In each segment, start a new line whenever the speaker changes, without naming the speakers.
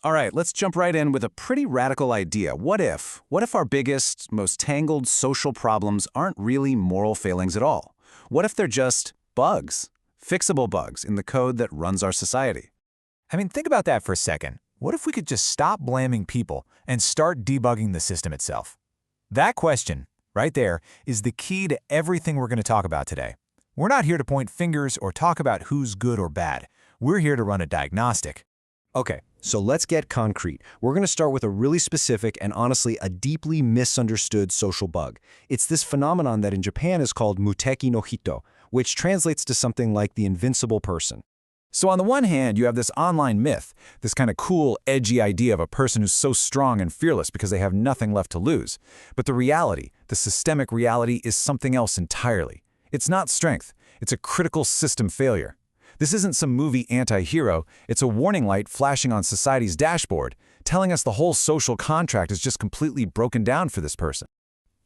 All right, let's jump right in with a pretty radical idea. What if? What if our biggest, most tangled social problems aren't really moral failings at all? What if they're just bugs? Fixable bugs in the code that runs our society?
I mean, think about that for a second. What if we could just stop blaming people and start debugging the system itself? That question, right there, is the key to everything we're going to talk about today. We're not here to point fingers or talk about who's good or bad. We're here to run a diagnostic.
Okay, so let's get concrete. We're going to start with a really specific and honestly a deeply misunderstood social bug. It's this phenomenon that in Japan is called muteki no hito, which translates to something like the invincible person.
So on the one hand, you have this online myth, this kind of cool, edgy idea of a person who's so strong and fearless because they have nothing left to lose. But the reality, the systemic reality, is something else entirely. It's not strength. It's a critical system failure. This isn't some movie anti-hero. It's a warning light flashing on society's dashboard, telling us the whole social contract is just completely broken down for this person.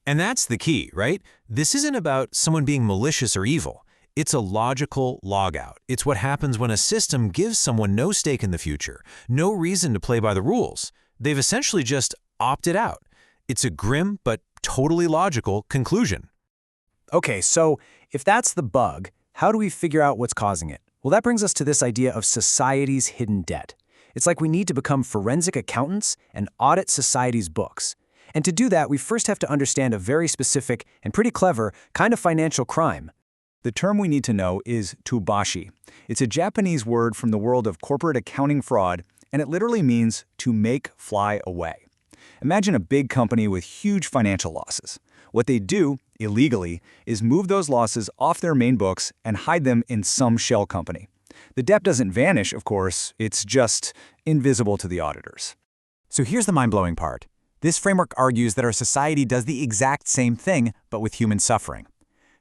And that's the key, right? This isn't about someone being malicious or evil. It's a logical logout. It's what happens when a system gives someone no stake in the future, no reason to play by the rules. They've essentially just opted out. It's a grim but totally logical conclusion.
Okay, so if that's the bug, how do we figure out what's causing it? Well, that brings us to this idea of society's hidden debt. It's like we need to become forensic accountants and audit society's books. And to do that, we first have to understand a very specific and pretty clever kind of financial crime.
The term we need to know is tubashi. It's a Japanese word from the world of corporate accounting fraud, and it literally means to make fly away. Imagine a big company with huge financial losses. What they do, illegally, is move those losses off their main books and hide them in some shell company. The debt doesn't vanish, of course, it's just invisible to the auditors.
So here's the mind-blowing part. This framework argues that our society does the exact same thing, but with human suffering.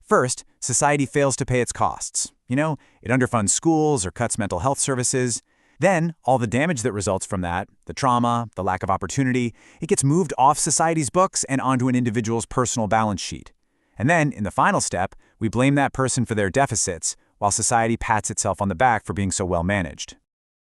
First, society fails to pay its costs. It underfunds schools or cuts mental health services. Then, all the damage that results from that, the trauma, the lack of opportunity, it gets moved off society's books and onto an individual's personal balance sheet. And then, in the final step, we blame that person for their deficits, while society pats itself on the back for being so well managed.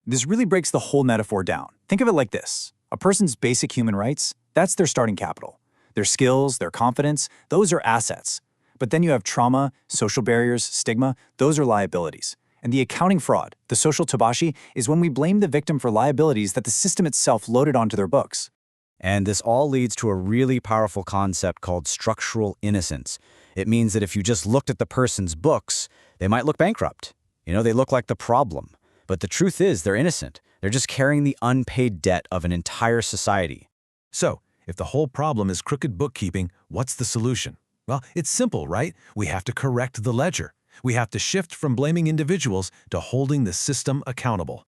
This really breaks the whole metaphor down. Think of it like this. A person's basic human rights, that's their starting capital. Their skills, their confidence, those are assets. But then you have trauma, social barriers, stigma, those are liabilities. And the accounting fraud, the social tubashi, is when we blame the victim for liabilities that the system itself loaded onto their books.
And this all leads to a really powerful concept called structural innocence. It means that if you just looked at the person's books, they might look bankrupt. They look like the problem. But the truth is they're innocent. They're just carrying the unpaid debt of an entire society.
So, if the whole problem is crooked bookkeeping, what's the solution? Well, it's simple, right? We have to correct the ledger. We have to shift from blaming individuals to holding the system accountable.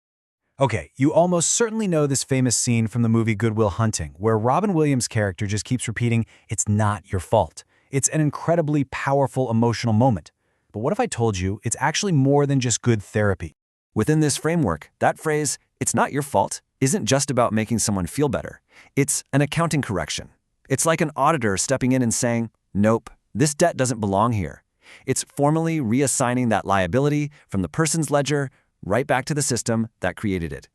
Okay, you almost certainly know this famous scene from the movie Good Will Hunting, where Robin Williams' character just keeps repeating, "It's not your fault." It's an incredibly powerful emotional moment. But what if I told you it's actually more than just good therapy?
Within this framework, that phrase, "it's not your fault," isn't just about making someone feel better. It's an accounting correction. It's like an auditor stepping in and saying, "Nope, this debt doesn't belong here." It's formally reassigning that liability from the person's ledger right back to the system that created it.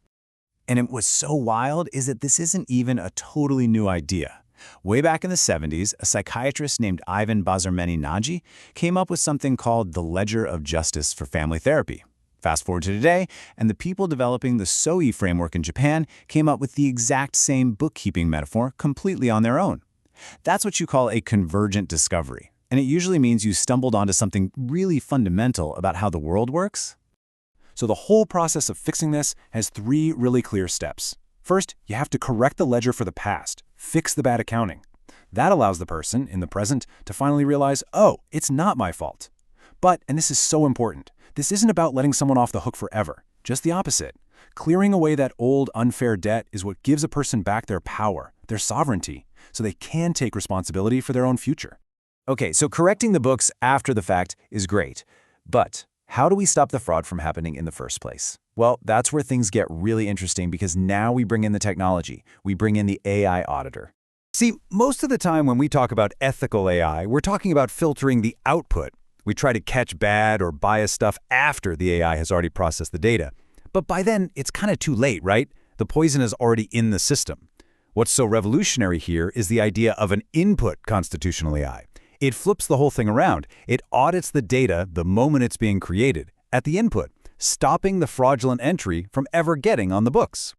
And what's so wild is that this isn't even a totally new idea. Way back in the 70s, a psychiatrist named Ivan Bazarmeni-Nagy came up with something called the Ledger of Justice for Family Therapy. Fast forward to today, and the people developing the SoE framework in Japan came up with the exact same bookkeeping metaphor completely on their own. That's what you call a convergent discovery, and it usually means you stumbled onto something really fundamental about how the world works. So the whole process of fixing this has 3 really clear steps. First, you have to correct the ledger for the past, fix the bad accounting. That allows the person, in the present, to finally realize, oh, it's not my fault. But, and this is so important, this isn't about letting someone off the hook forever, just the opposite. Clearing away that old, unfair debt is what gives a person back their power, their sovereignty, so they can take responsibility for their own future. Okay, so correcting the books after the fact is great, but how do we stop the fraud from happening in the first place? Well, that's where things get really interesting because now we bring in the technology. We bring in the AI auditor. See, most of the time when we talk about ethical AI, we're talking about filtering the output. We try to catch bad or biased stuff after the AI has already processed the data. But by then, it's kind of too late, right?
The poison is already in the system. What's so revolutionary here is the idea of an input constitutional AI. It flips the whole thing around. It audits the data the moment it's being created, at the input, stopping the fraudulent entry from ever getting on the books.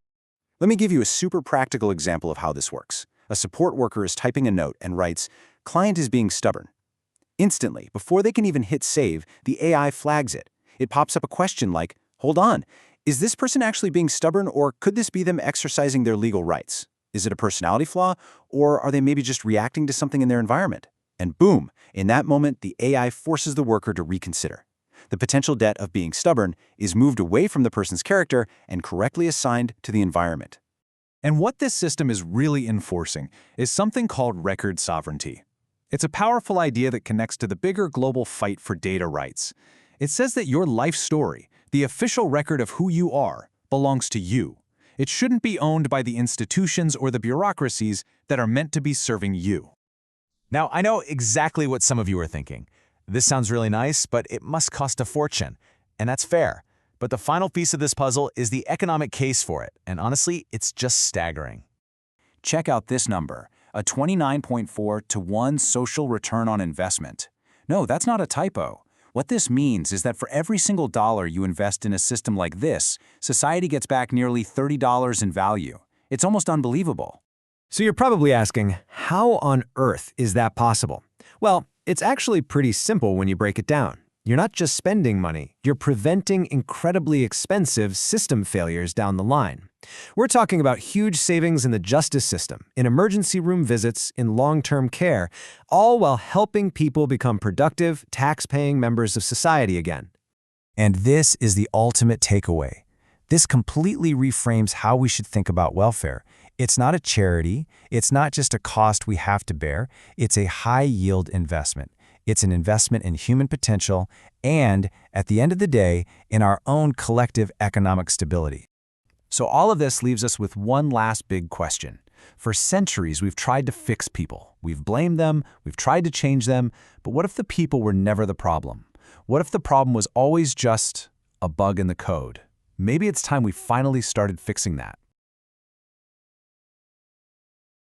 Let me give you a super practical example of how this works. A support worker is typing a note and writes, "Client is being stubborn." Instantly, before they can even hit save, the AI flags it. It pops up a question like, "Hold on, is this person actually being stubborn, or could this be them exercising their legal rights? Is it a personality flaw, or are they maybe just reacting to something in their environment?" And boom, in that moment, the AI forces the worker to reconsider. The potential debt of being stubborn is moved away from the person's character and correctly assigned to the environment.
And what this system is really enforcing is something called record sovereignty. It's a powerful idea that connects to the bigger global fight for data rights. It says that your life story, the official record of who you are, belongs to you. It shouldn't be owned by the institutions or the bureaucracies that are meant to be serving you.
Now, I know exactly what some of you are thinking. This sounds really nice, but it must cost a fortune. And that's fair. But the final piece of this puzzle is the economic case for it. And honestly, it's just staggering.
Check out this number, a 29.4 to 1 social return on investment. No, that's not a typo. What this means is that for every single dollar you invest in a system like this, society gets back nearly $30 in value. It's almost unbelievable.
So you're probably asking, how on earth is that possible? Well, it's actually pretty simple when you break it down. You're not just spending money, you're preventing incredibly expensive system failures down the line. We're talking about huge savings in the justice system, in emergency room visits, in long-term care, all while helping people become productive, tax-paying members of society again.
And this is the ultimate takeaway. This completely reframes how we should think about welfare. It's not a charity. It's not just a cost we have to bear. It's a high-yield investment. It's an investment in human potential and, at the end of the day, in our own collective economic stability. So all of this leaves us with one last big question. For centuries, we've tried to fix people. We've blamed them, we've tried to change them, but what if the people were never the problem? What if the problem was always just a bug in the code? Maybe it's time we finally started fixing that.